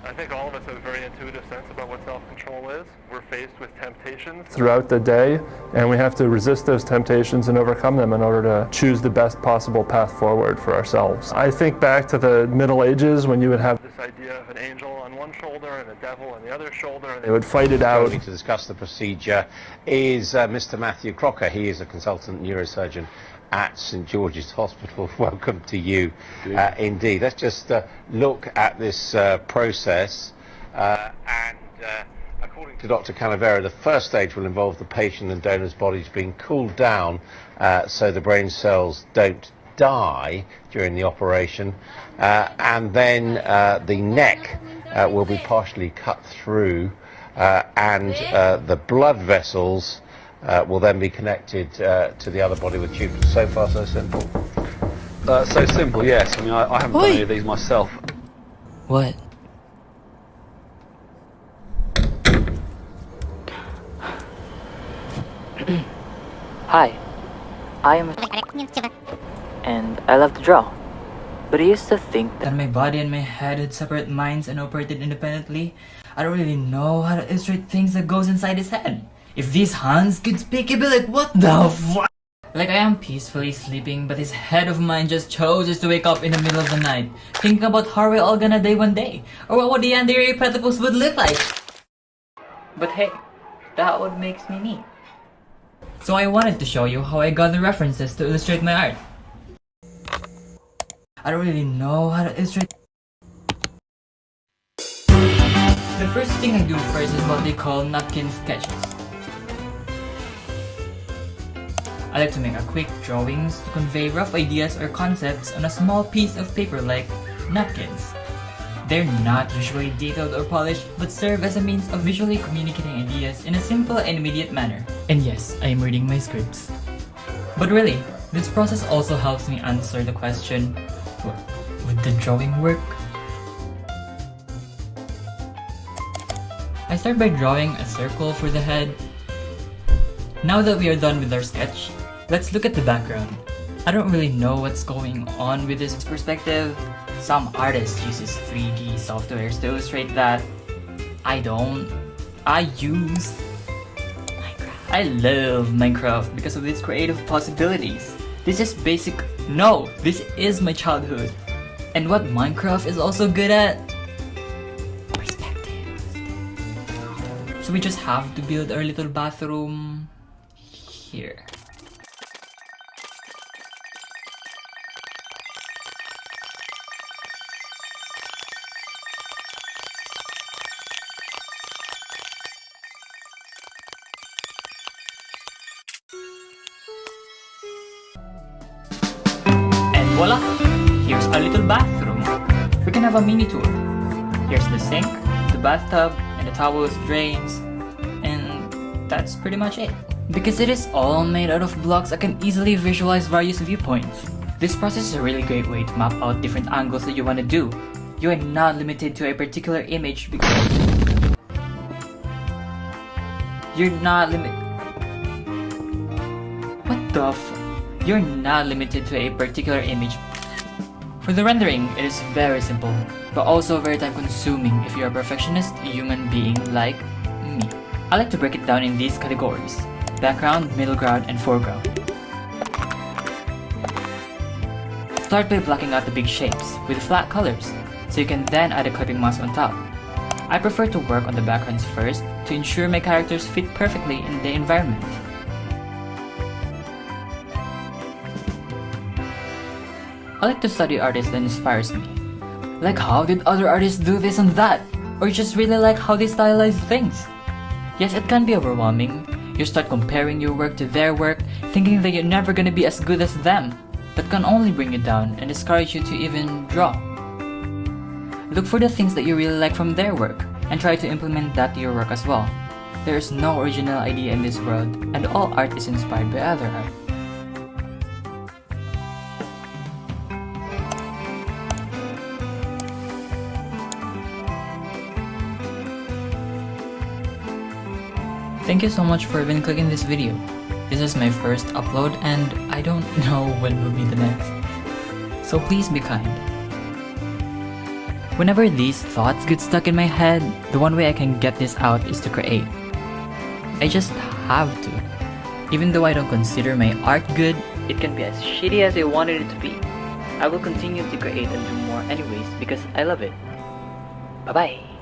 I think all of us have a very intuitive sense about what self-control is. We're faced with temptations throughout the day, and we have to resist those temptations and overcome them in order to choose the best possible path forward for ourselves. I think back to the Middle Ages when you would have this idea of an angel on one shoulder and a devil on the other shoulder, and they would fight it out. Joining to discuss the procedure is Mr. Matthew Crocker. He is a consultant neurosurgeon at St George's Hospital. Welcome to you indeed. Let's just look at this process and according to Dr. Canavera, the first stage will involve the patient and donor's bodies being cooled down so the brain cells don't die during the operation, and then the neck will be partially cut through and the blood vessels will then be connected to the other body with tubes. So far, so simple? So simple, yes. I mean, I haven't done any of these myself. What? Hi, I am and I love to draw. But I used to think that my body and my head had separate minds and operated independently. I don't really know how to illustrate things that goes inside his head. If these hands could speak, it'd be like, what the fuck? Like I am peacefully sleeping, but his head of mine just chooses to wake up in the middle of the night, thinking about how we're all gonna die one day, or what the anterior platypus would look like. But hey, that what makes me me. So I wanted to show you how I got the references to illustrate my art. I don't really know how to illustrate. The first thing I do first is what they call napkin sketches. I like to make a quick drawings to convey rough ideas or concepts on a small piece of paper like napkins. They're not usually detailed or polished, but serve as a means of visually communicating ideas in a simple and immediate manner. And yes, I am reading my scripts. But really, this process also helps me answer the question, would the drawing work? I start by drawing a circle for the head. Now that we are done with our sketch, let's look at the background. I don't really know what's going on with this perspective. Some artists uses 3D softwares to illustrate that. I don't. I use Minecraft. I love Minecraft because of its creative possibilities. This is basic. No, this is my childhood. And what Minecraft is also good at? Perspectives. So we just have to build our little bathroom here. And voila! Here's our little bathroom. We can have a mini tour. Here's the sink, the bathtub, and the towels, drains, and that's pretty much it. Because it is all made out of blocks, I can easily visualize various viewpoints. This process is a really great way to map out different angles that you want to do. You are not limited to a particular image because you're not You're not limited to a particular image. For the rendering, it is very simple, but also very time consuming if you're a perfectionist human being like me. I like to break it down in these categories: background, middle ground, and foreground. Start by blocking out the big shapes with flat colors, so you can then add a clipping mask on top. I prefer to work on the backgrounds first to ensure my characters fit perfectly in the environment. I like to study artists that inspires me. Like, how did other artists do this and that? Or just really like how they stylize things. Yes, it can be overwhelming. You start comparing your work to their work, thinking that you're never gonna be as good as them. That can only bring you down and discourage you to even draw. Look for the things that you really like from their work, and try to implement that to your work as well. There is no original idea in this world, and all art is inspired by other art. Thank you so much for even clicking this video. This is my first upload and I don't know when will be the next. So please be kind. Whenever these thoughts get stuck in my head, the one way I can get this out is to create. I just have to. Even though I don't consider my art good, it can be as shitty as I wanted it to be. I will continue to create and do more anyways because I love it. Bye-bye.